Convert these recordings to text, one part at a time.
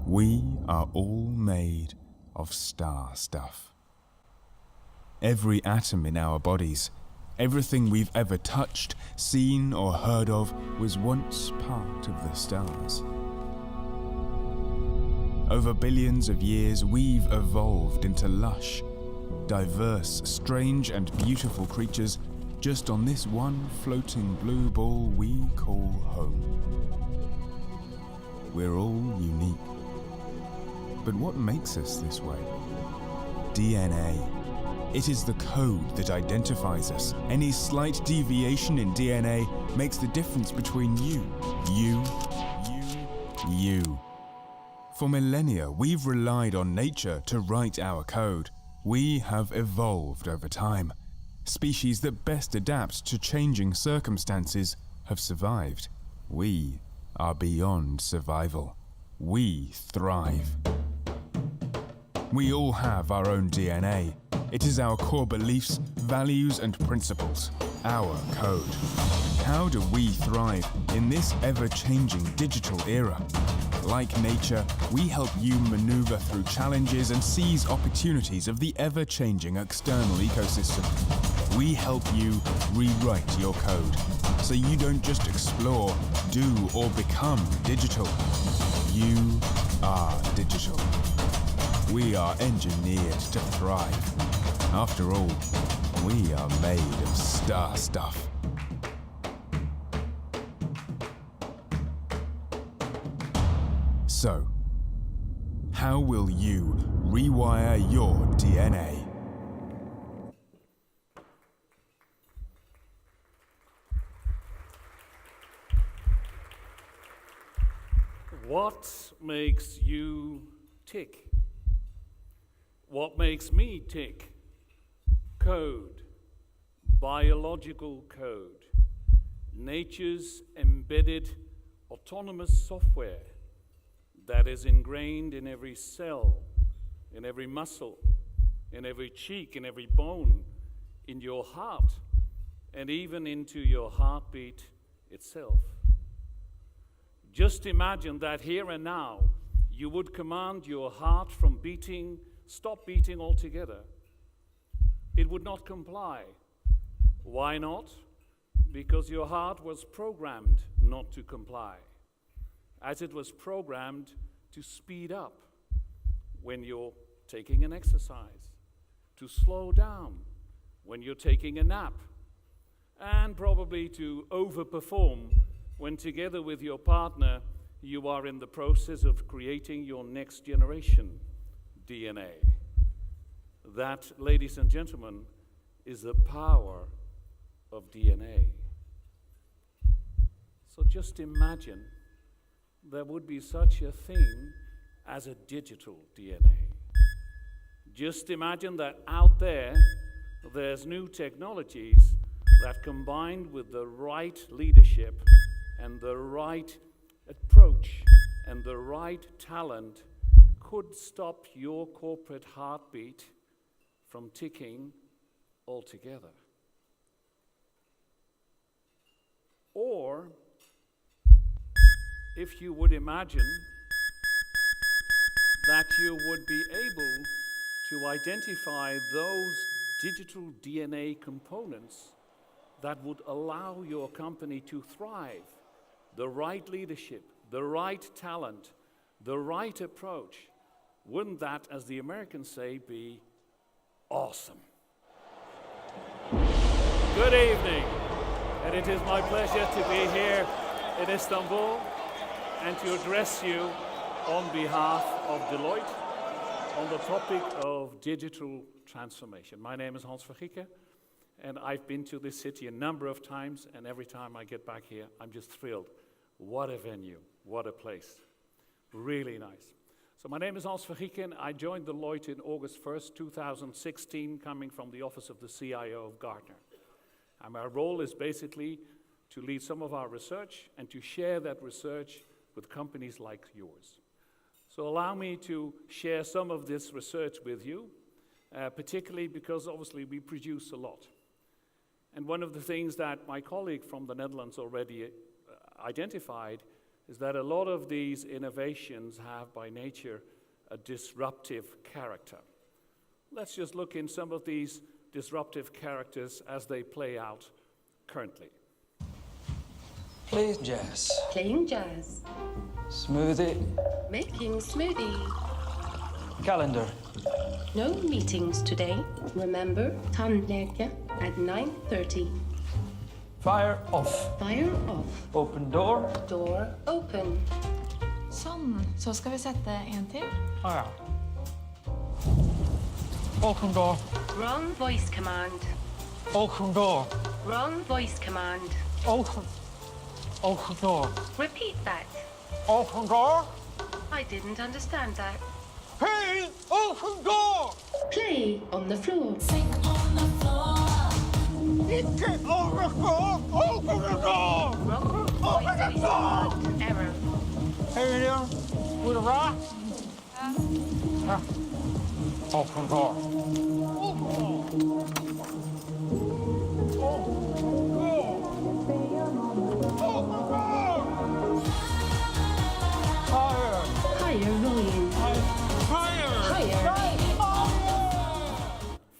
We are all made of star stuff. Every atom in our bodies, everything we've ever touched, seen or heard of was once part of the stars. Over billions of years, we've evolved into lush, diverse, strange and beautiful creatures just on this one floating blue ball we call home. We're all unique. But what makes us this way? DNA. It is the code that identifies us. Any slight deviation in DNA makes the difference between you. For millennia, we've relied on nature to write our code. We have evolved over time. Species that best adapt to changing circumstances have survived. We are beyond survival. We thrive. We all have our own DNA. It is our core beliefs, values, and principles, our code. How do we thrive in this ever-changing digital era? Like nature, we help you maneuver through challenges and seize opportunities of the ever-changing external ecosystem. We help you rewrite your code, so you don't just explore, do, or become digital. You are digital. We are engineered to thrive. After all, we are made of star stuff. So, how will you rewire your DNA? What makes you tick? What makes me tick? Code, biological code, nature's embedded autonomous software that is ingrained in every cell, in every muscle, in every cheek, in every bone, in your heart, and even into your heartbeat itself. Just imagine that here and now, you would command your heart from beating, stop beating altogether. It would not comply. Why not? Because your heart was programmed not to comply, as it was programmed to speed up when you're taking an exercise, to slow down when you're taking a nap, and probably to overperform when together with your partner you are in the process of creating your next generation DNA. That, ladies and gentlemen, is the power of DNA. So just imagine there would be such a thing as a digital DNA. Just imagine that out there, there's new technologies that combined with the right leadership and the right approach and the right talent could stop your corporate heartbeat from ticking altogether. Or, if you would imagine that you would be able to identify those digital DNA components that would allow your company to thrive, the right leadership, the right talent, the right approach, wouldn't that, as the Americans say, be awesome? Good evening, and it is my pleasure to be here in Istanbul and to address you on behalf of Deloitte on the topic of digital transformation. My name is Hans Vergieke, and I've been to this city a number of times, and every time I get back here, I'm just thrilled. What a venue, what a place. Really nice. So my name is Hans Vergieke, and I joined Deloitte in August 1st, 2016, coming from the office of the CIO of Gartner. And my role is basically to lead some of our research and to share that research with companies like yours. So allow me to share some of this research with you, particularly because obviously we produce a lot. And one of the things that my colleague from the Netherlands already identified is that a lot of these innovations have by nature a disruptive character. Let's just look in some of these disruptive characters as they play out currently. Playing jazz. Playing jazz. Smoothie. Making smoothie. Calendar. No meetings today. Remember, tandläkare at 9:30. Fire off. Fire off. Open door. Door open. Sånn, så skal vi sette en til. Ja. Open door. Wrong voice command. Open door. Wrong voice command. Open. Open door. Repeat that. Open door. I didn't understand that. Hey, open door. Play on the floor. Sink on the floor. Get over the door. Open the door. Wrong voice command. Error. Hey there, with a rock. Open door. Higher volume. Higher.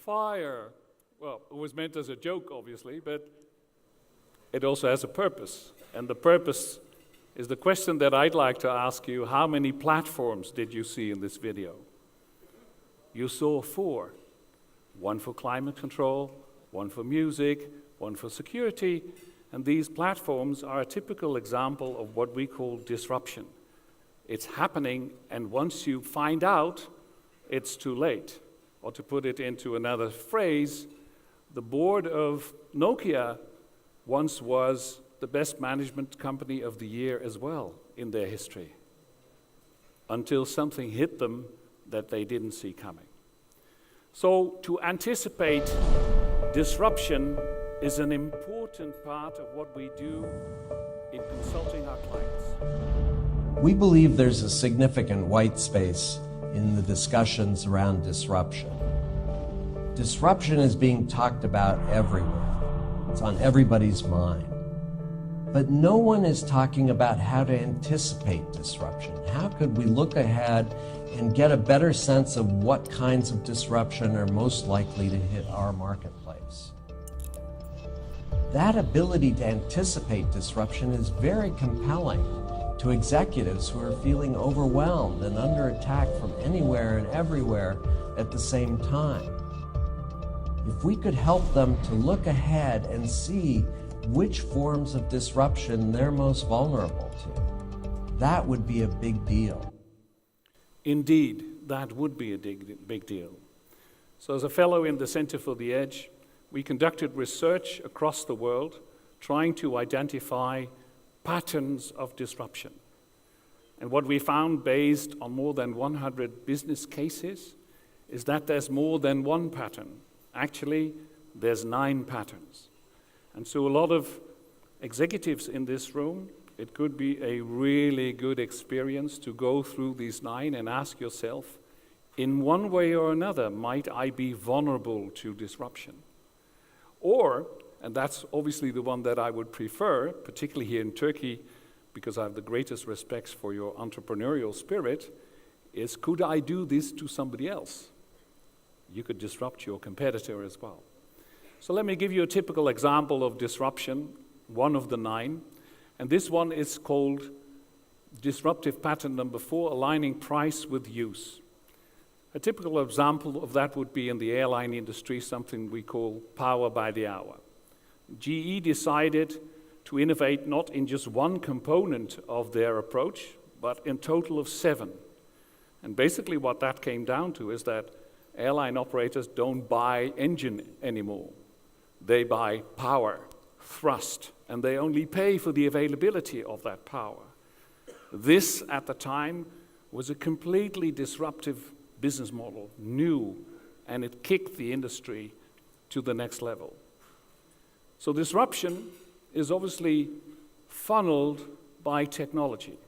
Fire, well, it was meant as a joke, obviously, but it also has a purpose. And the purpose is the question that I'd like to ask you: how many platforms did you see in this video? You saw 4. One for climate control, one for music, one for security, and these platforms are a typical example of what we call disruption. It's happening, and once you find out, it's too late. Or to put it into another phrase, the board of Nokia once was the best management company of the year as well in their history, until something hit them that they didn't see coming. So to anticipate disruption is an important part of what we do in consulting our clients. We believe there's a significant white space in the discussions around disruption. Disruption is being talked about everywhere. It's on everybody's mind. But no one is talking about how to anticipate disruption. How could we look ahead and get a better sense of what kinds of disruption are most likely to hit our marketplace? That ability to anticipate disruption is very compelling to executives who are feeling overwhelmed and under attack from anywhere and everywhere at the same time. If we could help them to look ahead and see which forms of disruption they're most vulnerable to, that would be a big deal. Indeed, that would be a big deal. So as a fellow in the Center for the Edge, we conducted research across the world trying to identify patterns of disruption. And what we found, based on more than 100 business cases, is that there's more than one pattern. Actually, there's 9 patterns. And so a lot of executives in this room, it could be a really good experience to go through these 9 and ask yourself, in one way or another, might I be vulnerable to disruption? Or, and that's obviously the one that I would prefer, particularly here in Turkey, because I have the greatest respect for your entrepreneurial spirit, is could I do this to somebody else? You could disrupt your competitor as well. So let me give you a typical example of disruption, one of the 9. And this one is called disruptive pattern number 4, aligning price with use. A typical example of that would be in the airline industry, something we call power by the hour. GE decided to innovate not in just one component of their approach, but in total of 7. And basically what that came down to is that airline operators don't buy engine anymore. They buy power, thrust, and they only pay for the availability of that power. This, at the time, was a completely disruptive business model, new, and it kicked the industry to the next level. So disruption is obviously funneled by technology,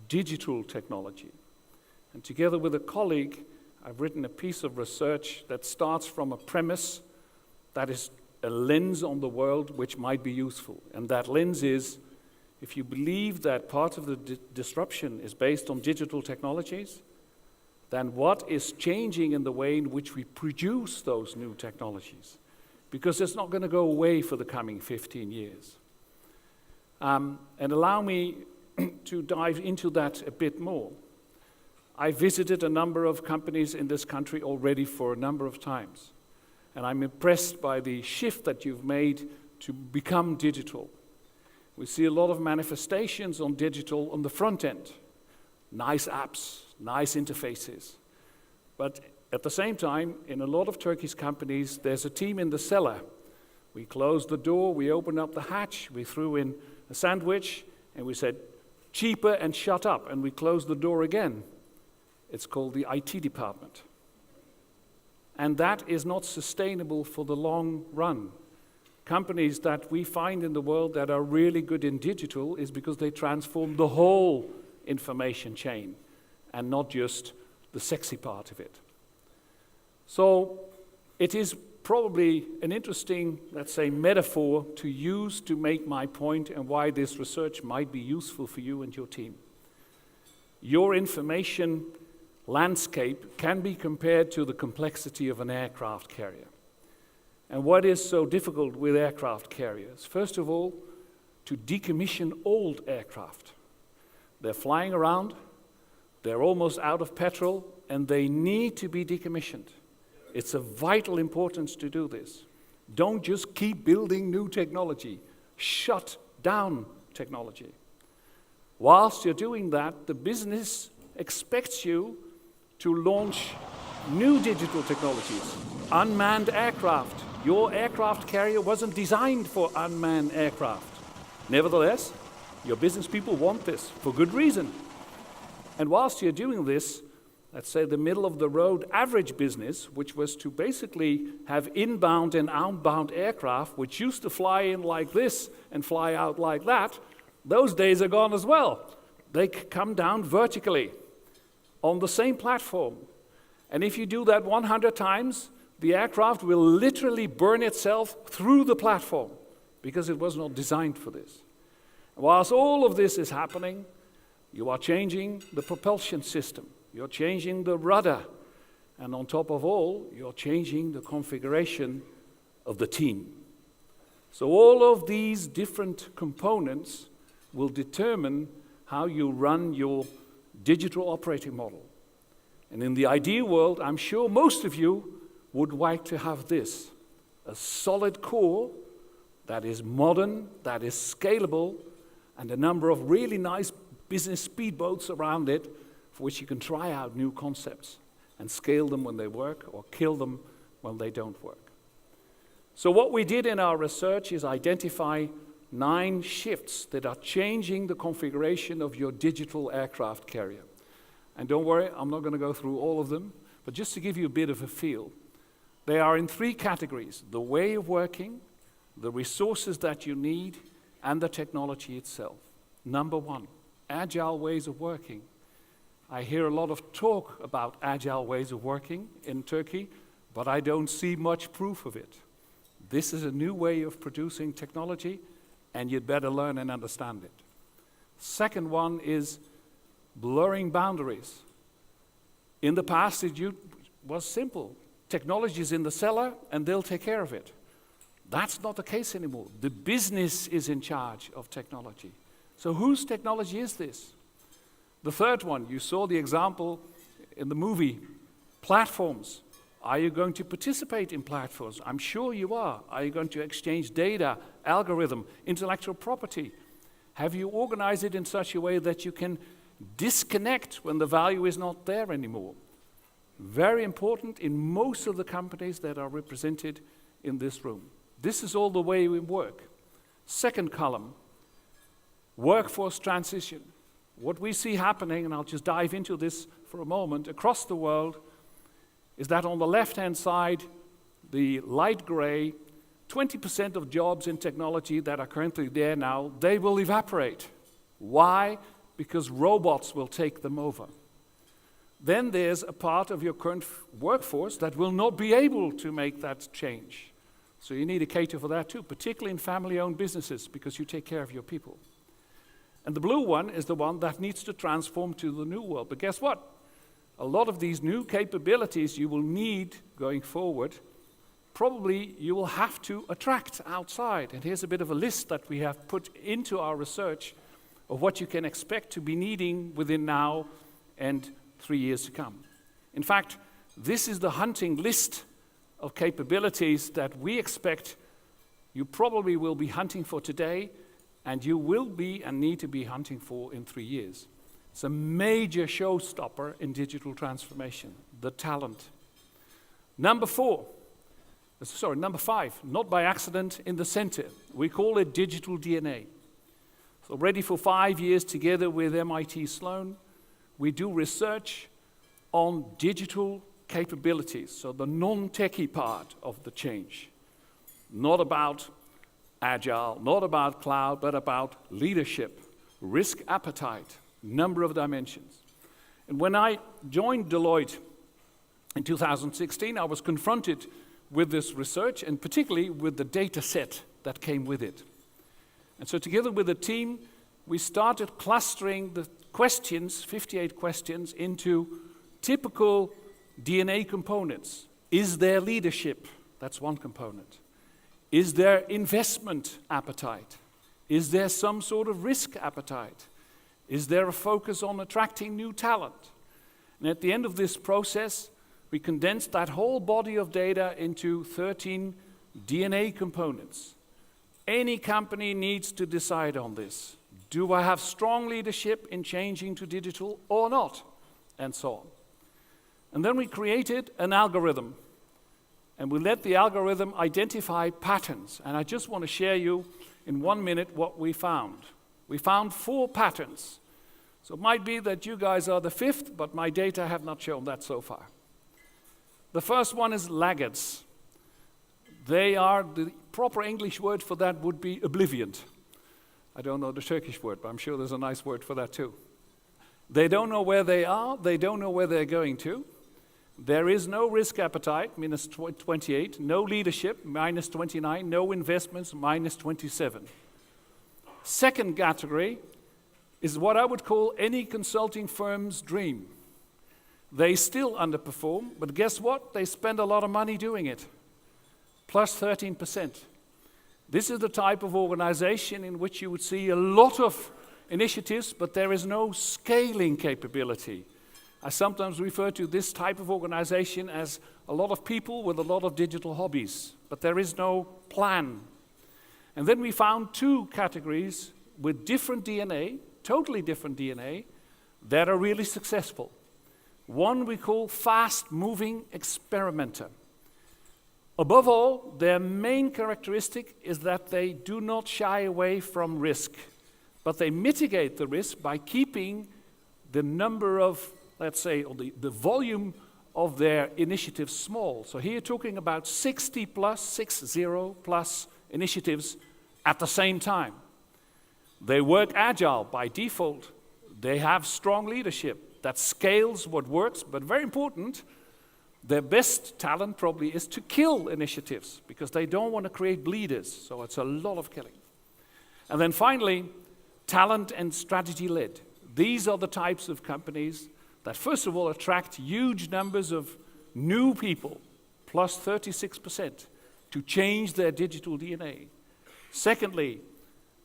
digital technology. And together with a colleague, I've written a piece of research that starts from a premise that is a lens on the world which might be useful. And that lens is, if you believe that part of the disruption is based on digital technologies, then what is changing in the way in which we produce those new technologies? Because it's not going to go away for the coming 15 years. And allow me to dive into that a bit more. I visited a number of companies in this country already for a number of times. And I'm impressed by the shift that you've made to become digital. We see a lot of manifestations on digital on the front end. Nice apps, nice interfaces. But at the same time, in a lot of Turkish companies, there's a team in the cellar. We closed the door, we opened up the hatch, we threw in a sandwich, and we said, cheaper and shut up, and we closed the door again. It's called the IT department. And that is not sustainable for the long run. Companies that we find in the world that are really good in digital is because they transform the whole information chain and not just the sexy part of it. So it is probably an interesting, let's say, metaphor to use to make my point and why this research might be useful for you and your team. Your information landscape can be compared to the complexity of an aircraft carrier. And what is so difficult with aircraft carriers? First of all, to decommission old aircraft. They're flying around, they're almost out of petrol, and they need to be decommissioned. It's of vital importance to do this. Don't just keep building new technology. Shut down technology. Whilst you're doing that, the business expects you to launch new digital technologies. Unmanned aircraft. Your aircraft carrier wasn't designed for unmanned aircraft. Nevertheless, your business people want this for good reason. And whilst you're doing this, let's say the middle of the road average business, which was to basically have inbound and outbound aircraft, which used to fly in like this and fly out like that, those days are gone as well. They come down vertically on the same platform. And if you do that 100 times, the aircraft will literally burn itself through the platform because it was not designed for this. Whilst all of this is happening, you are changing the propulsion system. You're changing the rudder. And on top of all, you're changing the configuration of the team. So all of these different components will determine how you run your digital operating model. And in the ideal world, I'm sure most of you would like to have this, a solid core that is modern, that is scalable, and a number of really nice business speedboats around it for which you can try out new concepts and scale them when they work or kill them when they don't work. So what we did in our research is identify 9 shifts that are changing the configuration of your digital aircraft carrier. And don't worry, I'm not going to go through all of them, but just to give you a bit of a feel. They are in 3 categories: the way of working, the resources that you need, and the technology itself. Number 1, agile ways of working. I hear a lot of talk about agile ways of working in Turkey, but I don't see much proof of it. This is a new way of producing technology, and you'd better learn and understand it. Second one is blurring boundaries. In the past, it was simple. Technology is in the cellar, and they'll take care of it. That's not the case anymore. The business is in charge of technology. So whose technology is this? The third one, you saw the example in the movie, platforms. Are you going to participate in platforms? I'm sure you are. Are you going to exchange data, algorithm, intellectual property? Have you organized it in such a way that you can disconnect when the value is not there anymore? Very important in most of the companies that are represented in this room. This is all the way we work. Second column, workforce transition. What we see happening, and I'll just dive into this for a moment, across the world, is that on the left-hand side, the light gray, 20% of jobs in technology that are currently there now, they will evaporate. Why? Because robots will take them over. Then there's a part of your current workforce that will not be able to make that change. So you need to cater for that too, particularly in family-owned businesses, because you take care of your people. And the blue one is the one that needs to transform to the new world. But guess what? A lot of these new capabilities you will need going forward, probably you will have to attract outside. And here's a bit of a list that we have put into our research of what you can expect to be needing within now and 3 years to come. In fact, this is the hunting list of capabilities that we expect you probably will be hunting for today, and you will be and need to be hunting for in 3 years. It's a major showstopper in digital transformation, the talent. Number 5, not by accident, in the center. We call it digital DNA. So already for 5 years together with MIT Sloan, we do research on digital capabilities, so the non-techie part of the change. Not about agile, not about cloud, but about leadership, risk appetite, number of dimensions. And when I joined Deloitte in 2016, I was confronted with this research, and particularly with the data set that came with it. And so together with the team, we started clustering the questions, 58 questions, into typical DNA components. Is there leadership? That's one component. Is there investment appetite? Is there some sort of risk appetite? Is there a focus on attracting new talent? And at the end of this process, we condensed that whole body of data into 13 DNA components. Any company needs to decide on this. Do I have strong leadership in changing to digital or not? And so on. And then we created an algorithm. And we let the algorithm identify patterns. And I just want to share you in 1 minute what we found. We found 4 patterns. So it might be that you guys are the 5th, but my data have not shown that so far. The first one is laggards. They are, the proper English word for that would be oblivion. I don't know the Turkish word, but I'm sure there's a nice word for that too. They don't know where they are, they don't know where they're going to. There is no risk appetite, minus 28, no leadership, minus 29, no investments, minus 27. Second category is what I would call any consulting firm's dream. They still underperform, but guess what? They spend a lot of money doing it, plus 13%. This is the type of organization in which you would see a lot of initiatives, but there is no scaling capability. I sometimes refer to this type of organization as a lot of people with a lot of digital hobbies, but there is no plan. And then we found 2 categories with different DNA, totally different DNA, that are really successful. One we call fast-moving experimenter. Above all, their main characteristic is that they do not shy away from risk, but they mitigate the risk by keeping the number of, let's say, or the volume of their initiatives small. So here you're talking about 60 plus initiatives at the same time. They work agile by default. They have strong leadership that scales what works, but very important, their best talent probably is to kill initiatives because they don't want to create bleeders, so it's a lot of killing. And then finally, talent and strategy led. These are the types of companies that first of all attract huge numbers of new people, plus 36%, to change their digital DNA. Secondly,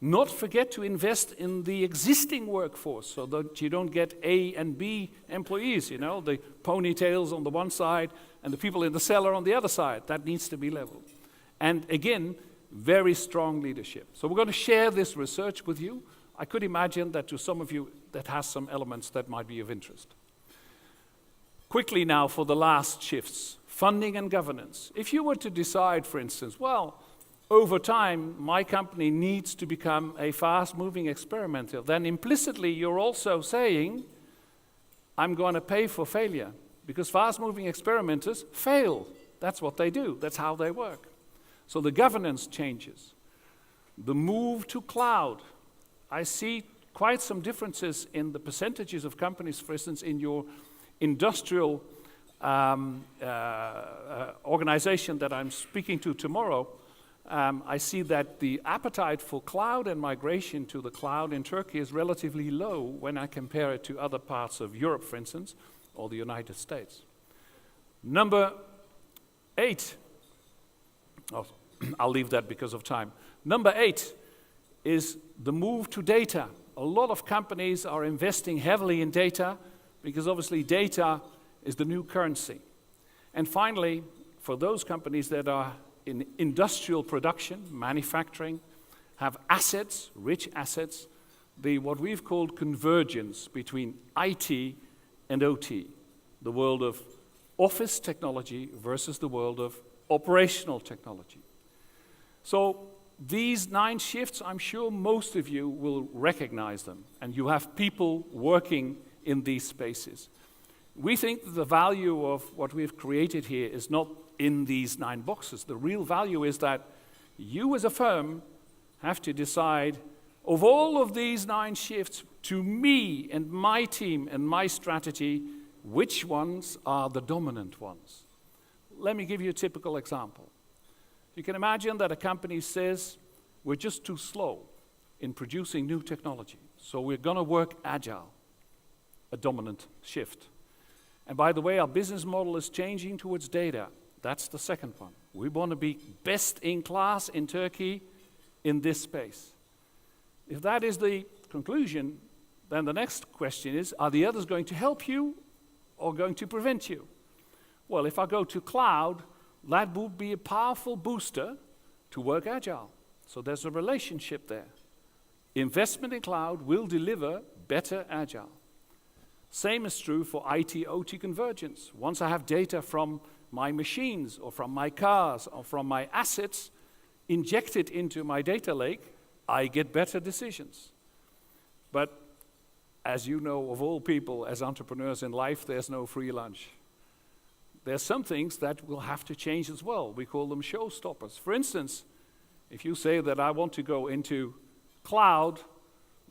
not forget to invest in the existing workforce so that you don't get A and B employees, you know, the ponytails on the one side and the people in the cellar on the other side. That needs to be leveled. And again, very strong leadership. So we're going to share this research with you. I could imagine that to some of you that has some elements that might be of interest. Quickly now for the last shifts, funding and governance. If you were to decide, for instance, well, over time, my company needs to become a fast-moving experimenter, then implicitly you're also saying, I'm going to pay for failure, because fast-moving experimenters fail. That's what they do. That's how they work. So the governance changes. The move to cloud. I see quite some differences in the percentages of companies, for instance, in your industrial organization that I'm speaking to tomorrow. I see that the appetite for cloud and migration to the cloud in Turkey is relatively low when I compare it to other parts of Europe, for instance, or the United States. Number 8. Oh, I'll leave that because of time. Number 8 is the move to data. A lot of companies are investing heavily in data because obviously data is the new currency. And finally, for those companies that are in industrial production, manufacturing, have assets, rich assets, what we've called convergence between IT and OT, the world of office technology versus the world of operational technology. So these 9 shifts, I'm sure most of you will recognize them, and you have people working in these spaces. We think that the value of what we've created here is not in these 9 boxes. The real value is that you as a firm have to decide, of all of these 9 shifts, to me and my team and my strategy, which ones are the dominant ones. Let me give you a typical example. You can imagine that a company says, we're just too slow in producing new technology, so we're going to work agile, a dominant shift. And by the way, our business model is changing towards data. That's the second one. We want to be best in class in Turkey in this space. If that is the conclusion, then the next question is, are the others going to help you or going to prevent you? Well, if I go to cloud, that would be a powerful booster to work agile. So there's a relationship there. Investment in cloud will deliver better agile. Same is true for IT-OT convergence. Once I have data from my machines or from my cars or from my assets injected into my data lake, I get better decisions. But as you know, of all people, as entrepreneurs in life, there's no free lunch. There's some things that will have to change as well. We call them showstoppers. For instance, if you say that I want to go into cloud,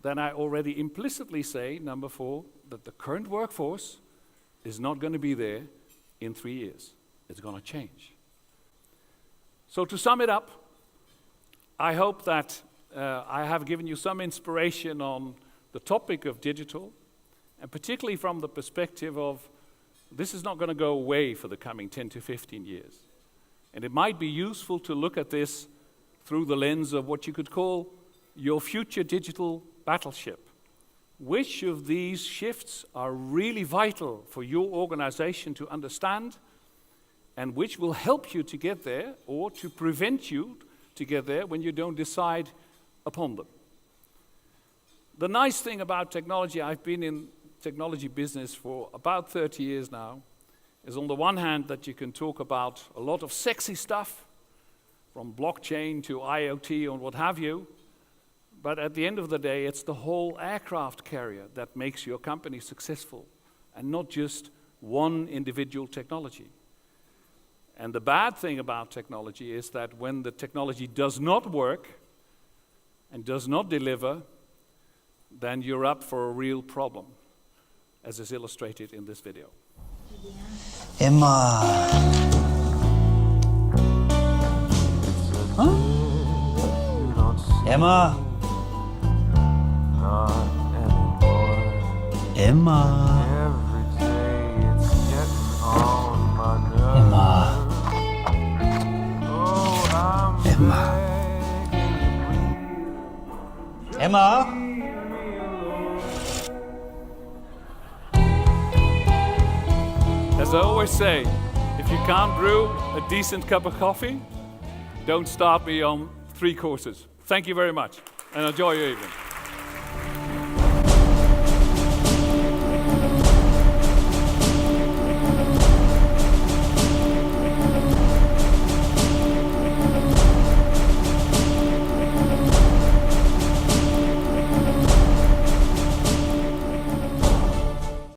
then I already implicitly say, number 4, that the current workforce is not going to be there in 3 years. It's going to change. So to sum it up, I hope that I have given you some inspiration on the topic of digital, and particularly from the perspective of this is not going to go away for the coming 10 to 15 years. And it might be useful to look at this through the lens of what you could call your future digital battleship. Which of these shifts are really vital for your organization to understand, and which will help you to get there or to prevent you to get there when you don't decide upon them? The nice thing about technology, I've been in technology business for about 30 years now, is on the one hand that you can talk about a lot of sexy stuff, from blockchain to IoT and what have you, but at the end of the day, it's the whole aircraft carrier that makes your company successful, and not just one individual technology. And the bad thing about technology is that when the technology does not work and does not deliver, then you're up for a real problem, as is illustrated in this video. Emma. Huh? Emma. Emma. Emma. Emma. Emma. As I always say, if you can't brew a decent cup of coffee, don't start me on 3 courses. Thank you very much, and enjoy your evening.